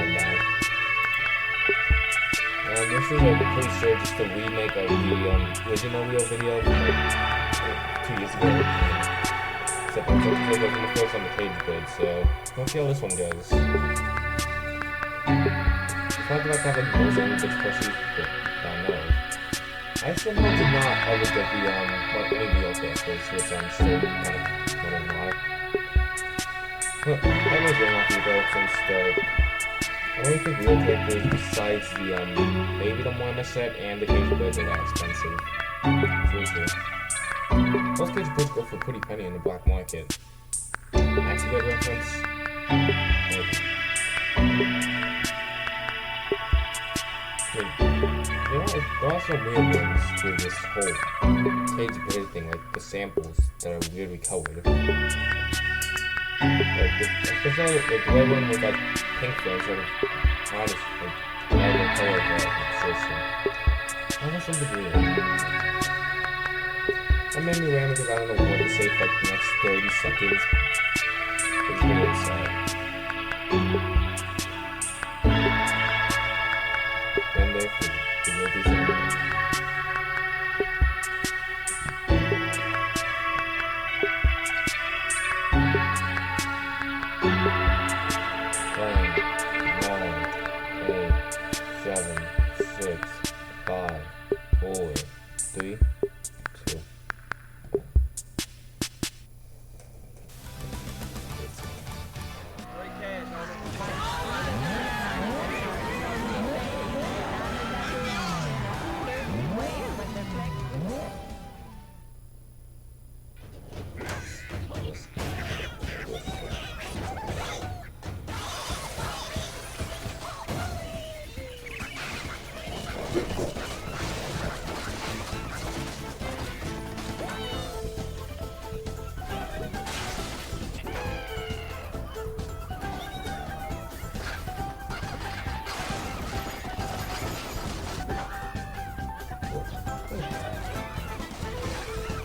guy. This is pretty sure just a remake of the original Rio video from like 2 years ago. Except I'm taking from the first on the page grid, so let's see how this one goes. It's not like I have like most any bitch plushies that I know of. I somehow did not look at the like any Rio characters, which I'm still kind of wondering why. But I was going off Rio since I don't think real characters besides the maybe the Moana set and the Cage Birds are that expensive. Seriously. Most Cage Birds go for a pretty penny in the black market. Maxi Bird reference. Like, there are some weird ones to this whole Cage Bird thing, like the samples that are weirdly colored. Especially like the red one with like pink flames sort of honest, like red color that something weird. That made me random because I don't know what to say for like the next 30 seconds. It's really sad. Then there for the real decent.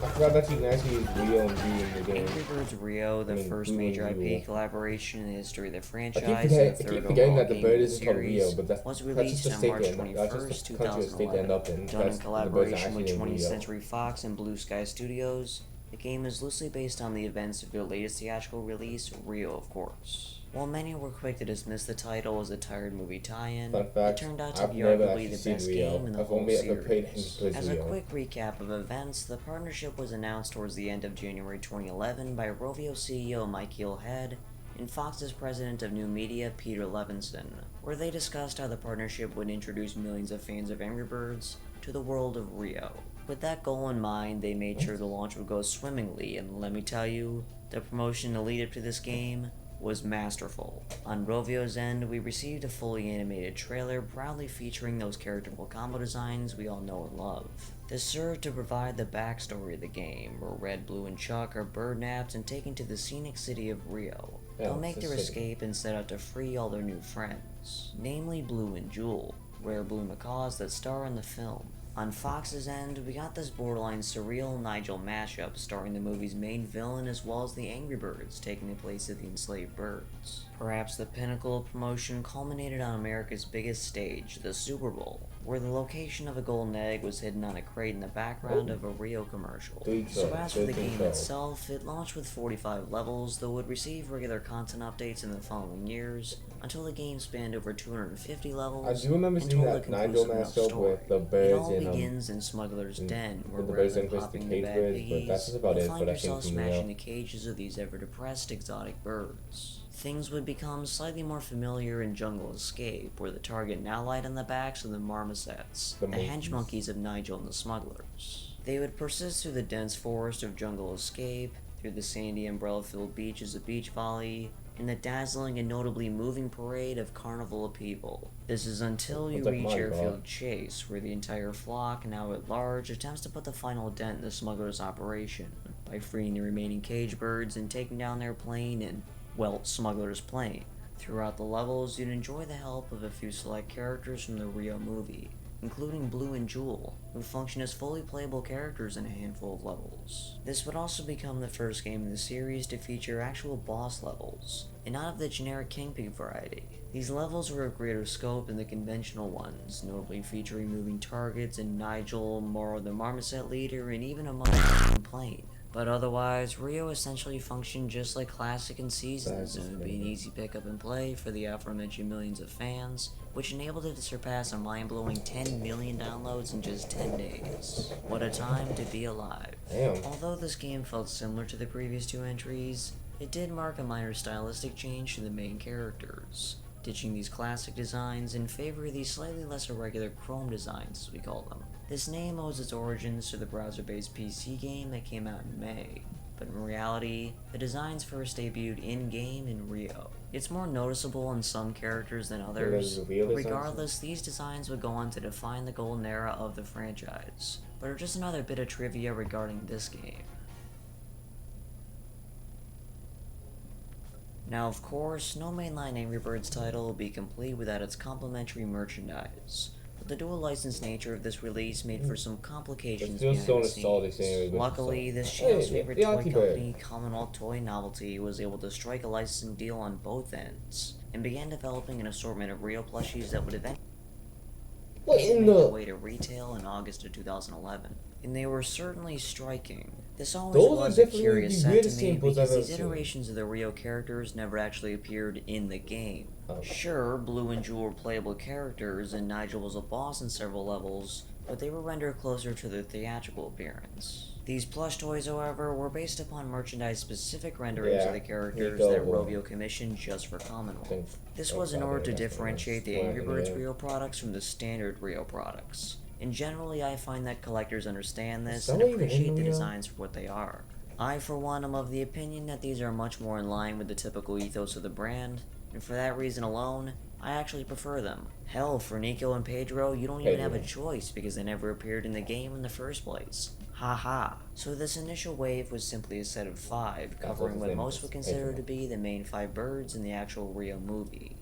I forgot that you can actually use Rio and Boo in the game. Angry Birds Rio, the first major IP collaboration in the history of the franchise, I keep forgetting that the bird isn't called Rio, but that's released just on the March state 21st, 2011. Done in collaboration with 20th Century Fox and Blue Sky Studios, the game is loosely based on the events of their latest theatrical release, Rio, of course. While many were quick to dismiss the title as a tired movie tie-in, it turned out to be arguably the best game in the whole series. As a quick recap of events, the partnership was announced towards the end of January 2011 by Rovio CEO Mike Gilhead and Fox's president of new media Peter Levinson, where they discussed how the partnership would introduce millions of fans of Angry Birds to the world of Rio. With that goal in mind, they made sure the launch would go swimmingly, and let me tell you, the promotion to lead up to this game was masterful. On Rovio's end, we received a fully animated trailer proudly featuring those characterful combo designs we all know and love. This served to provide the backstory of the game, where Red, Blue, and Chuck are birdnapped and taken to the scenic city of Rio. They'll make their escape and set out to free all their new friends, namely Blue and Jewel, rare blue macaws that star in the film. On Fox's end, we got this borderline surreal Nigel mashup starring the movie's main villain as well as the Angry Birds taking the place of the enslaved birds. Perhaps the pinnacle of promotion culminated on America's biggest stage, the Super Bowl, where the location of a golden egg was hidden on a crate in the background of a Rio commercial. So as for the game itself, it launched with 45 levels, though would receive regular content updates in the following years, until the game spanned over 250 levels. I do remember seeing that Nigel mashup with the birds in begins in Smuggler's Den, where the rather birds than increase the popping the cage bad birds, but piggies, that's just about you'll it. find But I yourself think smashing the cages of these ever-depressed exotic birds. Things would become slightly more familiar in Jungle Escape, where the target now lied on the backs of the marmosets, the hench monkeys of Nigel and the smugglers. They would persist through the dense forest of Jungle Escape, through the sandy umbrella-filled beaches of Beach Volley, in the dazzling and notably moving parade of Carnival Upheaval. This is until you reach Airfield Chase, where the entire flock, now at large, attempts to put the final dent in the smugglers' operation, by freeing the remaining cage birds and taking down their plane and, well, smugglers' plane. Throughout the levels, you'd enjoy the help of a few select characters from the Rio movie, including Blue and Jewel, who function as fully playable characters in a handful of levels. This would also become the first game in the series to feature actual boss levels, and not of the generic Kingpin variety. These levels were of greater scope than the conventional ones, notably featuring moving targets and Nigel, Moro the Marmoset leader, and even a motherfucking plane. But otherwise, Rio essentially functioned just like classic in Seasons, and would be an easy pick up and play for the aforementioned millions of fans, which enabled it to surpass a mind-blowing 10 million downloads in just 10 days. What a time to be alive. Damn. Although this game felt similar to the previous two entries, it did mark a minor stylistic change to the main characters, ditching these classic designs in favor of these slightly less irregular chrome designs, as we call them. This name owes its origins to the browser-based PC game that came out in May, but in reality, the designs first debuted in-game in Rio. It's more noticeable in some characters than others, but regardless, these designs would go on to define the golden era of the franchise, but are just another bit of trivia regarding this game. Now, of course, no mainline Angry Birds title will be complete without its complimentary merchandise, but the dual license nature of this release made for some complications behind the scenes. Luckily, this channel's favorite toy company, Commonwealth Toy Novelty, was able to strike a licensing deal on both ends, and began developing an assortment of Rio plushies that would eventually make their way to retail in August of 2011. And they were certainly striking. This always was a curious set to me because these iterations of the Rio characters never actually appeared in the game. Sure, Blue and Jewel were playable characters and Nigel was a boss in several levels, but they were rendered closer to their theatrical appearance. These plush toys, however, were based upon merchandise-specific renderings of the characters that Rovio commissioned just for Commonwealth. This was in order to differentiate the Angry Birds Rio products from the standard Rio products. And generally, I find that collectors understand this and appreciate the designs for what they are. I, for one, am of the opinion that these are much more in line with the typical ethos of the brand, and for that reason alone, I actually prefer them. Hell, for Nico and Pedro, you don't even have a choice because they never appeared in the game in the first place. Haha. So this initial wave was simply a set of 5, covering what most would consider to be the main 5 birds in the actual Rio movie.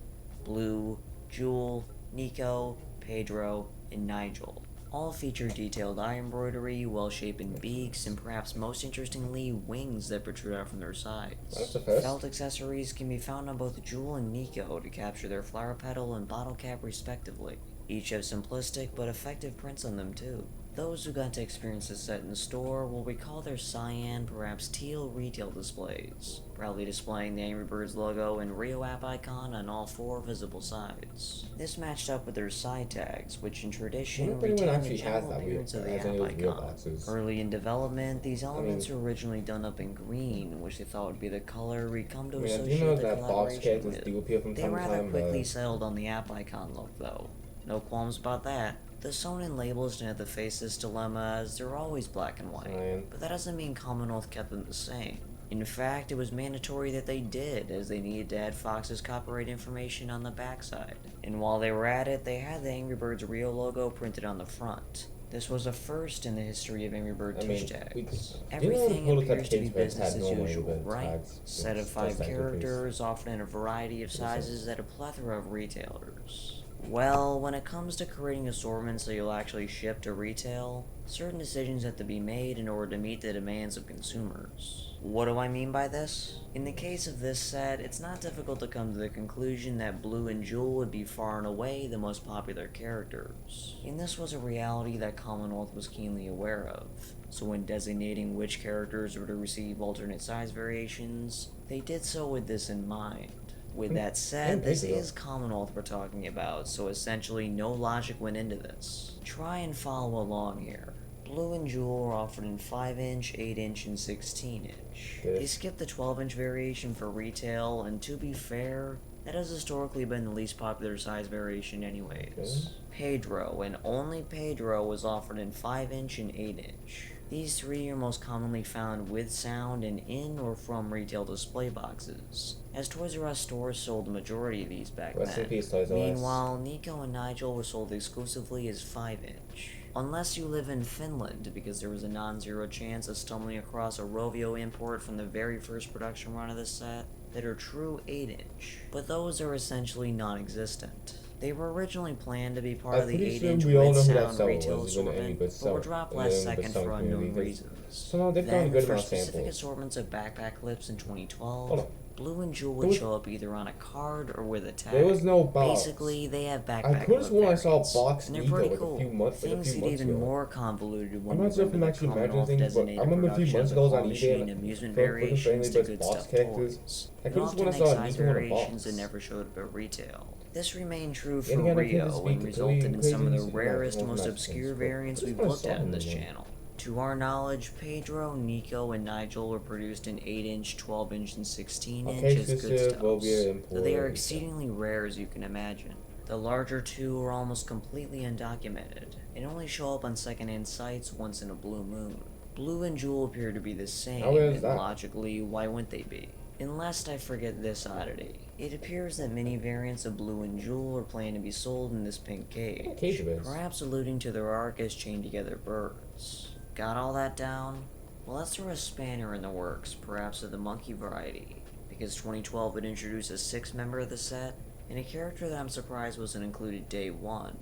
Blue, Jewel, Nico, Pedro, and Nigel. All feature detailed eye embroidery, well-shapen beaks, and perhaps most interestingly, wings that protrude out from their sides. Felt accessories can be found on both Jewel and Nico to capture their flower petal and bottle cap respectively. Each have simplistic but effective prints on them too. Those who got to experience this set in store will recall their cyan, perhaps teal retail displays, proudly displaying the Angry Birds logo and Rio app icon on all 4 visible sides. This matched up with their side tags, which in tradition retain the general appearance of the app icon. Early in development, these elements were originally done up in green, which they thought would be the color we'd come to associate the collaboration with. They rather quickly settled on the app icon look though. No qualms about that. The Sonin labels didn't have to face this dilemma as they're always black and white, but that doesn't mean Commonwealth kept them the same. In fact, it was mandatory that they did, as they needed to add Fox's copyright information on the backside. And while they were at it, they had the Angry Birds Rio logo printed on the front. This was a first in the history of Angry Bird dish tags. Everything appears to be business as usual, right? Set of 5 characters, often in a variety of sizes at a plethora of retailers. Well, when it comes to creating assortments that you'll actually ship to retail, certain decisions have to be made in order to meet the demands of consumers. What do I mean by this? In the case of this set, it's not difficult to come to the conclusion that Blue and Jewel would be far and away the most popular characters. And this was a reality that Commonwealth was keenly aware of. So when designating which characters were to receive alternate size variations, they did so with this in mind. With that said, this is Commonwealth we're talking about, so essentially no logic went into this. Try and follow along here. Blue and Jewel are offered in 5-inch, 8-inch, and 16-inch. They skipped the 12-inch variation for retail, and to be fair, that has historically been the least popular size variation anyways. Pedro, and only Pedro, was offered in 5-inch and 8-inch. These 3 are most commonly found with sound and in or from retail display boxes, as Toys R Us stores sold the majority of these back then. Meanwhile, Nico and Nigel were sold exclusively as 5-inch. Unless you live in Finland, because there was a non-zero chance of stumbling across a Rovio import from the very first production run of this set that are true 8-inch, but those are essentially non-existent. They were originally planned to be part of the 8-inch with sound retail assortment, but were dropped last second for unknown reasons. Then, for specific assortments of backpack clips in 2012, Blue and Jewel would show up either on a card or with a tag. There was no box. Basically, they have backpack I could have sworn I saw a variants, box and they're Nico pretty like cool. a few months Things get even ago. more convoluted when I'm not sure if I'm actually imagining things, but I remember a few months ago I was on eBay and amusement for variations to friendly good box stuff characters. toys. I And could have often sworn I make saw a size Nico in a variations that box. never showed up at retail. This remained true for Getting out of Rio Kansas and Speak resulted in crazy some of the things, rarest, yeah, most nice obscure things, but variants I we've just wanna looked at saw in this them, channel. To our knowledge, Pedro, Nico, and Nigel were produced in 8-inch, 12-inch, and 16-inch Okay, as good sister, stuffs, will be so they are employed. exceedingly rare as you can imagine. The larger two are almost completely undocumented, and only show up on second-hand sites once in a blue moon. Blue and Jewel appear to be the same, How is and that? logically, why wouldn't they be? Unless I forget this oddity. It appears that many variants of Blue and Jewel are planned to be sold in this pink cage, perhaps alluding to their arc as chained together birds. Got all that down? Well, let's throw a spanner in the works, perhaps of the monkey variety, because 2012 would introduce a sixth member of the set, and a character that I'm surprised wasn't included day one,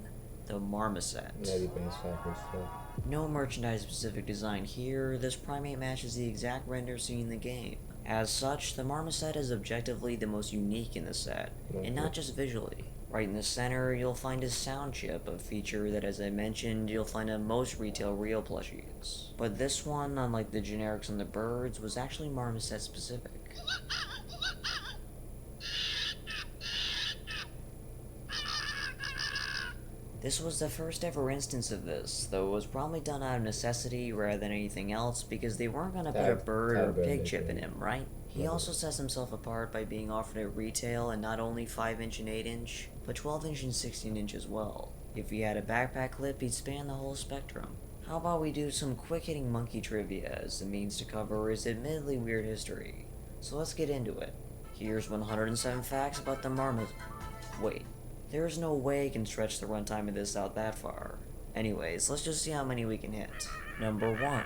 the Marmoset. No merchandise-specific design here, this primate matches the exact render seen in the game. As such, the Marmoset is objectively the most unique in the set, and not just visually. Right in the center, you'll find his sound chip, a feature that, as I mentioned, you'll find on most retail Rio plushies. But this one, unlike the generics on the birds, was actually Marmoset specific. This was the first ever instance of this, though it was probably done out of necessity rather than anything else, because they weren't gonna put a bird or a pig chip in him, right? He also sets himself apart by being offered at retail and not only 5-inch and 8-inch, but 12-inch and 16-inch as well. If he had a backpack clip, he'd span the whole spectrum. How about we do some quick-hitting monkey trivia as the means to cover his admittedly weird history. So let's get into it. Here's 107 facts about the Marmoset. Wait. There's no way I can stretch the runtime of this out that far. Anyways, let's just see how many we can hit. Number 1.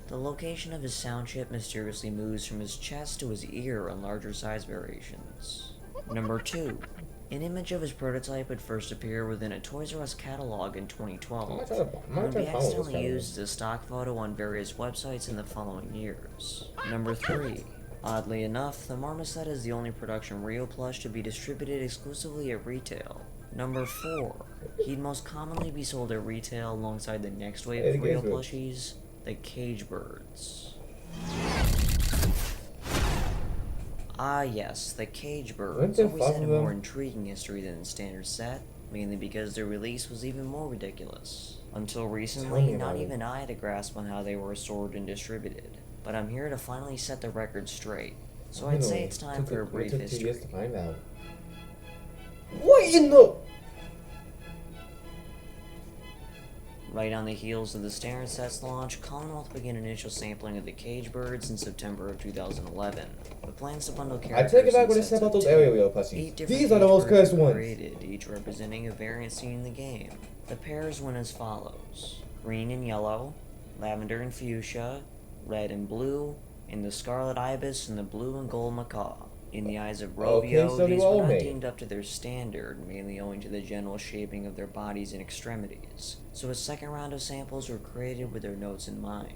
The location of his sound chip mysteriously moves from his chest to his ear on larger size variations. Number 2. An image of his prototype would first appear within a Toys R Us catalog in 2012, and would be accidentally used as a stock photo on various websites in the following years. Number 3. Oddly enough, the Marmoset is the only production Rio plush to be distributed exclusively at retail. Number 4. He'd most commonly be sold at retail alongside the next wave of Rio plushies, the Cage Birds. Ah yes, the Cage Birds always had a more intriguing history than the standard set, mainly because their release was even more ridiculous. Until recently, not even I had a grasp on how they were stored and distributed. But I'm here to finally set the record straight, so I'd say it's time for a brief history. What in the... Right on the heels of the standard set's launch, Commonwealth began initial sampling of the Cage Birds in September of 2011, with plans to bundle characters. I take it back when I said about those area Rio plushies. These are the most cursed ones. Created, each representing a variant seen in the game. The pairs went as follows: green and yellow, lavender and fuchsia, red and blue, and the scarlet ibis and the blue and gold macaw. In the eyes of Rovio, these were not deemed up to their standard, mainly owing to the general shaping of their bodies and extremities, so a second round of samples were created with their notes in mind.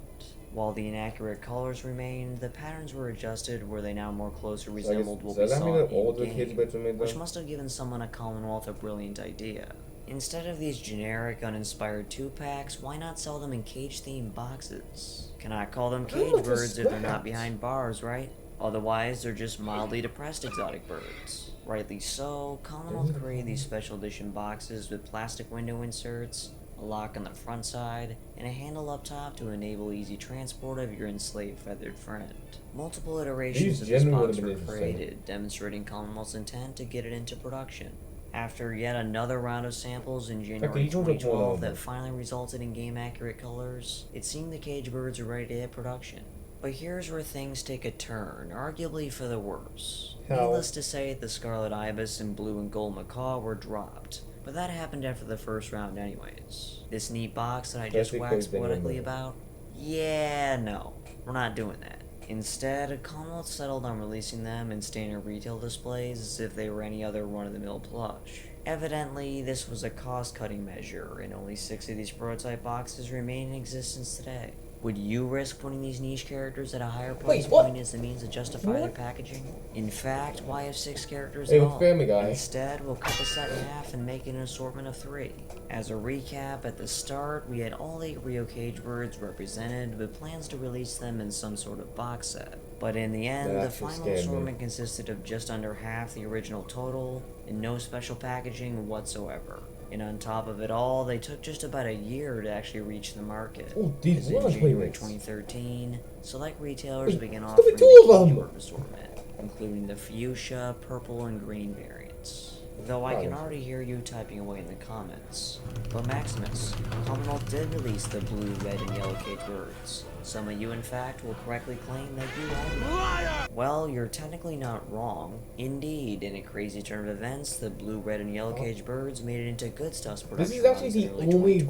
While the inaccurate colors remained, the patterns were adjusted where they now more closely resembled what we saw in-game, which must have given someone at Commonwealth a brilliant idea. Instead of these generic, uninspired 2-packs, why not sell them in cage-themed boxes? Cannot call them Cage Birds if they're not behind bars, right? Otherwise, they're just mildly depressed exotic birds. Rightly so, Commonwealth created these special edition boxes with plastic window inserts, a lock on the front side, and a handle up top to enable easy transport of your enslaved feathered friend. Multiple iterations of this box were created, demonstrating Commonwealth's intent to get it into production. After yet another round of samples in January 2012 that finally resulted in game-accurate colors, it seemed the Cage Birds were ready to hit production. But here's where things take a turn, arguably for the worse. Needless to say, the Scarlet Ibis and Blue and Gold Macaw were dropped, but that happened after the first round anyways. This neat box that I just waxed poetically about? Yeah, no, we're not doing that. Instead, Commonwealth settled on releasing them in standard retail displays as if they were any other run-of-the-mill plush. Evidently, this was a cost-cutting measure, and only 6 of these prototype boxes remain in existence today. Would you risk putting these niche characters at a higher price point as a means to justify their packaging? In fact, why have 6 characters at all? Family Guy. Instead, we'll cut the set in half and make it an assortment of 3. As a recap, at the start, we had all 8 Rio Cage Birds represented, with plans to release them in some sort of box set. But in the end, the final assortment consisted of just under half the original total, and no special packaging whatsoever. And on top of it all, they took just about a year to actually reach the market. Oh, these in ones January remix. 2013, select retailers began offering the Cage Bird assortment, including the fuchsia, purple, and green variants. Though I can already hear you typing away in the comments. But Maximus, Commonwealth did release the blue, red, and yellow Cage Birds. Some of you, in fact, will correctly claim that you own them. Well, you're technically not wrong. Indeed, in a crazy turn of events, the blue, red, and yellow Cage Birds made it into Good Stuff's production. This is actually the only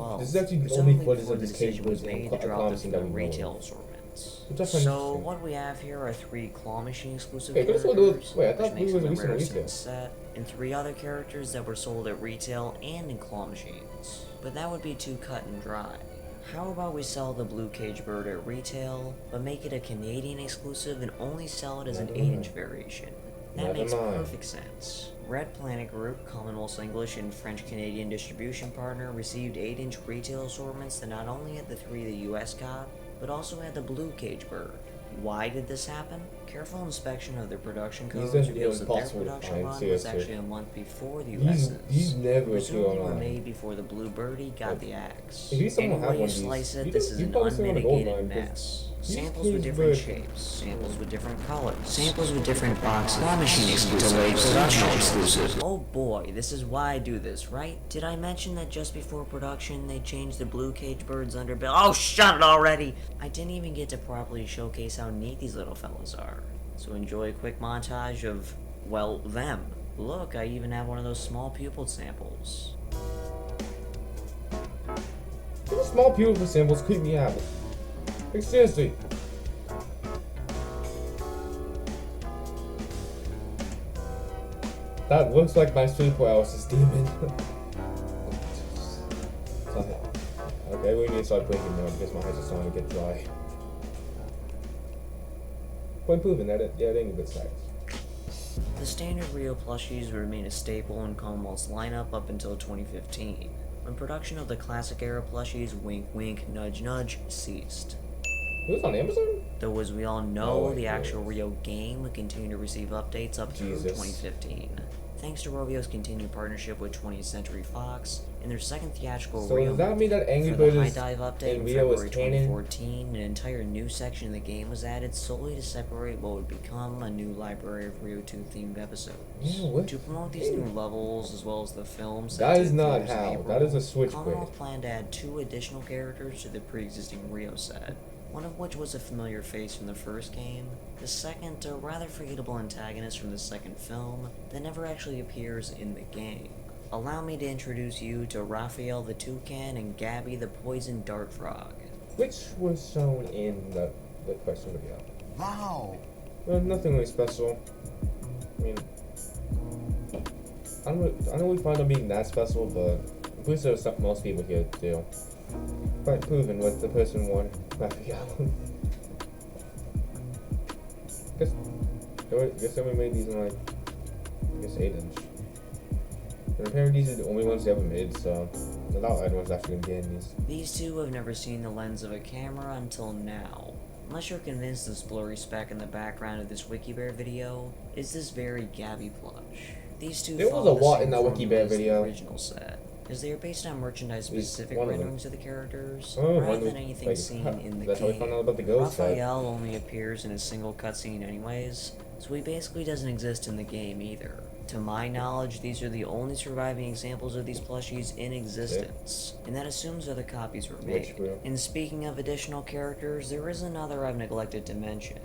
footage of this Cage Birds made to drop the retail assortments. So what we have here are 3 Claw Machine exclusive characters, which makes them the rarest in the set, and 3 other characters that were sold at retail and in Claw Machines. But that would be too cut and dry. How about we sell the blue Cage Bird at retail, but make it a Canadian exclusive and only sell it as an 8-inch variation? That makes perfect sense. Red Planet Group, Commonwealth's English and French-Canadian distribution partner, received 8-inch retail assortments that not only had the 3 the US got, but also had the blue Cage Bird. Why did this happen? Careful inspection of their production codes reveals that their production run was actually a month before the US's. These never presumably were made before the Blue Birdie got the axe. Any way you slice it, this is an unmitigated mess. Samples with different shapes, samples with different colors, samples with different boxes, Claw Machine exclusive, delayed production exclusive. Oh boy, this is why I do this, right? Did I mention that just before production they changed the blue Cage Bird's underbill? Oh, shut it already! I didn't even get to properly showcase how neat these little fellas are. So enjoy a quick montage of, well, them. Look, I even have one of those small pupil samples. Those small pupil samples creep me out. Like, seriously. That looks like my sleep paralysis demon. Okay, we need to start blinking more because my eyes are starting to get dry. Point proven that it ain't a good size. The standard Rio plushies would remain a staple in Commonwealth's lineup up until 2015, when production of the classic era plushies, wink wink, nudge nudge, ceased. It was on Amazon? Though as we all know, the actual Rio game would continue to receive updates up through 2015. Thanks to Rovio's continued partnership with 20th Century Fox, in their second theatrical so Rio does that mean that Angry for Birds the High Dive update in Rio February 2014, an entire new section of the game was added solely to separate what would become a new library of Rio 2 themed episodes. Yeah, to promote these new levels, as well as the films that is not how. That is a switchblade. Commonwealth planned to add 2 additional characters to the pre-existing Rio set, one of which was a familiar face from the first game, the second a rather forgettable antagonist from the second film that never actually appears in the game. Allow me to introduce you to Raphael the Toucan and Gabby the Poison Dart Frog. Which was shown in the question video. Wow! Well, nothing really special. I mean, I don't really find them being that special, but I'm pretty sure most people here do. Quite proven what the person won. Raphael. Guess someone made these in like, I guess 8-inch. And apparently these are the only ones they ever made, so not everyone's actually gonna get these. These 2 have never seen the lens of a camera until now. Unless you're convinced this blurry speck in the background of this WikiBear video is this very Gabby plush. These 2 there was a lot in that WikiBear video. The original set, as they are based on merchandise-specific renderings of the characters, rather than anything seen in the that's game. How we found out about the ghost Raphael only appears in a single cutscene anyways, so he basically doesn't exist in the game either. To my knowledge, these are the only surviving examples of these plushies in existence, and that assumes other copies were made. And speaking of additional characters, there is another I've neglected to mention.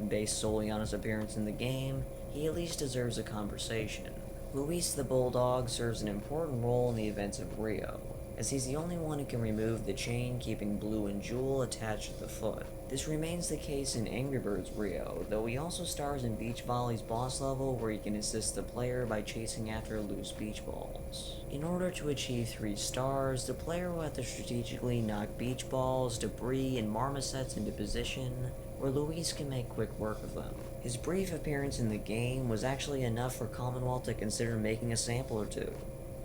Based solely on his appearance in the game, he at least deserves a conversation. Luis the Bulldog serves an important role in the events of Rio. as he's the only one who can remove the chain keeping Blue and Jewel attached to the foot. This remains the case in Angry Birds Rio, though he also stars in Beach Volley's boss level where he can assist the player by chasing after loose beach balls. In order to achieve 3 stars, the player will have to strategically knock beach balls, debris, and marmosets into position where Luis can make quick work of them. His brief appearance in the game was actually enough for Commonwealth to consider making a sample or two.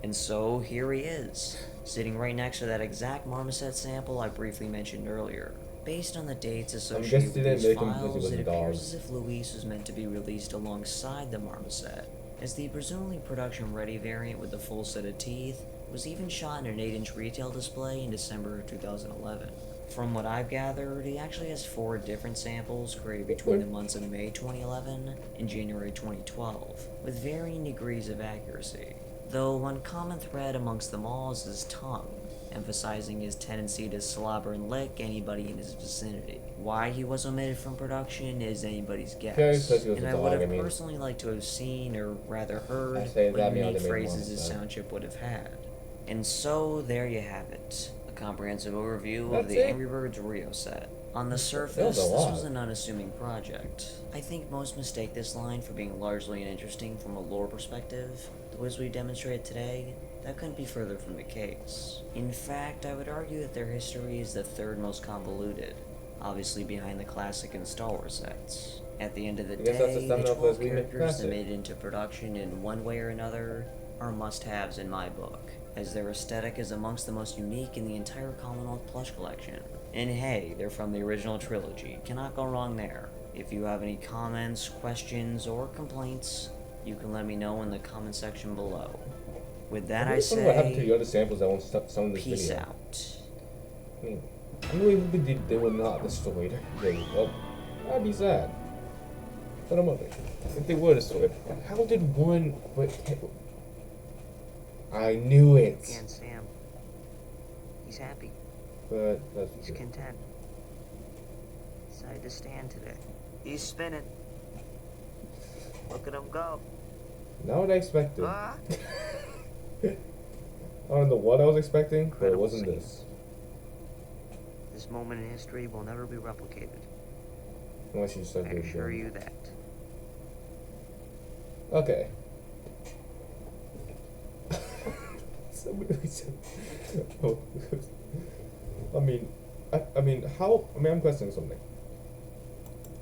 And so, here he is, sitting right next to that exact marmoset sample I briefly mentioned earlier. Based on the dates associated with these files, it appears as if Luis was meant to be released alongside the marmoset, as the presumably production-ready variant with the full set of teeth was even shot in an 8-inch retail display in December of 2011. From what I've gathered, he actually has 4 different samples created between the months of May 2011 and January 2012, with varying degrees of accuracy. Though one common thread amongst them all is his tongue, emphasizing his tendency to slobber and lick anybody in his vicinity. Why he was omitted from production is anybody's guess, and I would have personally liked to have seen, or rather heard, what unique phrases his sound chip would have had. And so, there you have it. A comprehensive overview of the Angry Birds Rio set. On the surface, this was an unassuming project. I think most mistake this line for being largely uninteresting from a lore perspective, though as we demonstrated today, that couldn't be further from the case. In fact, I would argue that their history is the 3rd most convoluted, obviously behind the classic and Star Wars sets. At the end of the day, the 12 characters that made it into production in one way or another are must-haves in my book, as their aesthetic is amongst the most unique in the entire Commonwealth plush collection. And hey, they're from the original trilogy, cannot go wrong there. If you have any comments, questions, or complaints, you can let me know in the comment section below. With that, I say, what happened to the other samples that won't some of this peace video? out. I mean, unbelievably they were not destroyed. Well, that'd be sad. But if they were destroyed, how did one? I knew it. Again, Sam. He's happy. But he's content. Decided to stand today. He's spinning. Look at him go. Not what I expected. I don't know what I was expecting, but it wasn't this. This moment in history will never be replicated. Unless you said I assure you that. Okay. I'm questioning something.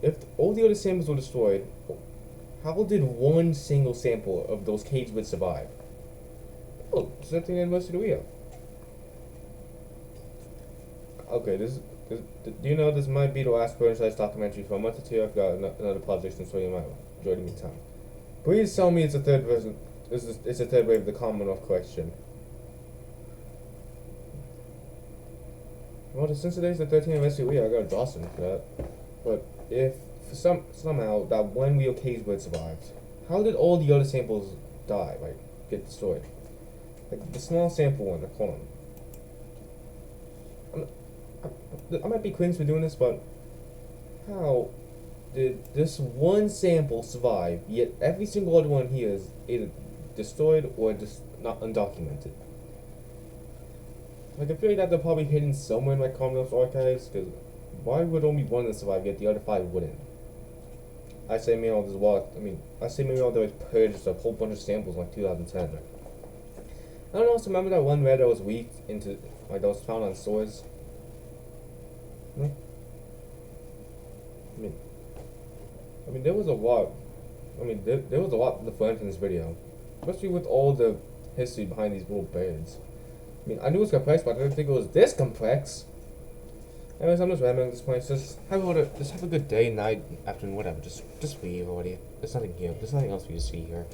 If all the other samples were destroyed, how did one single sample of those cage bits survive? Oh, something in most of the wheel. Okay, do you know this might be the last Burnside documentary for a month or two? I've got another project, so you might enjoy the meantime. Please tell me it's a third version. It's a third wave of the Commonwealth collection. Well, since today's the 13th anniversary, I got Dawson for that. But if somehow that one wheel cage bird survived, how did all the other samples die? Like get destroyed? Like the small sample one, the column. I might be cringe for doing this, but how did this one sample survive, yet every single other one here is either destroyed or just not undocumented? Like, I feel like that they're probably hidden somewhere in my Commonwealth archives, because why would only one of them survive, yet the other 5 wouldn't? I say maybe there was purged a whole bunch of samples in like 2010. I don't know, so remember that one red that was leaked into, like, that was found on stores? No? I mean, there was a lot. There was a lot to learn from this video, especially with all the history behind these little birds. I mean, I knew it was complex, but I didn't think it was this complex. Anyways, I'm just rambling at this point. Just have a good day, night, afternoon, whatever. Just leave already. There's nothing here. There's nothing else for you to see here.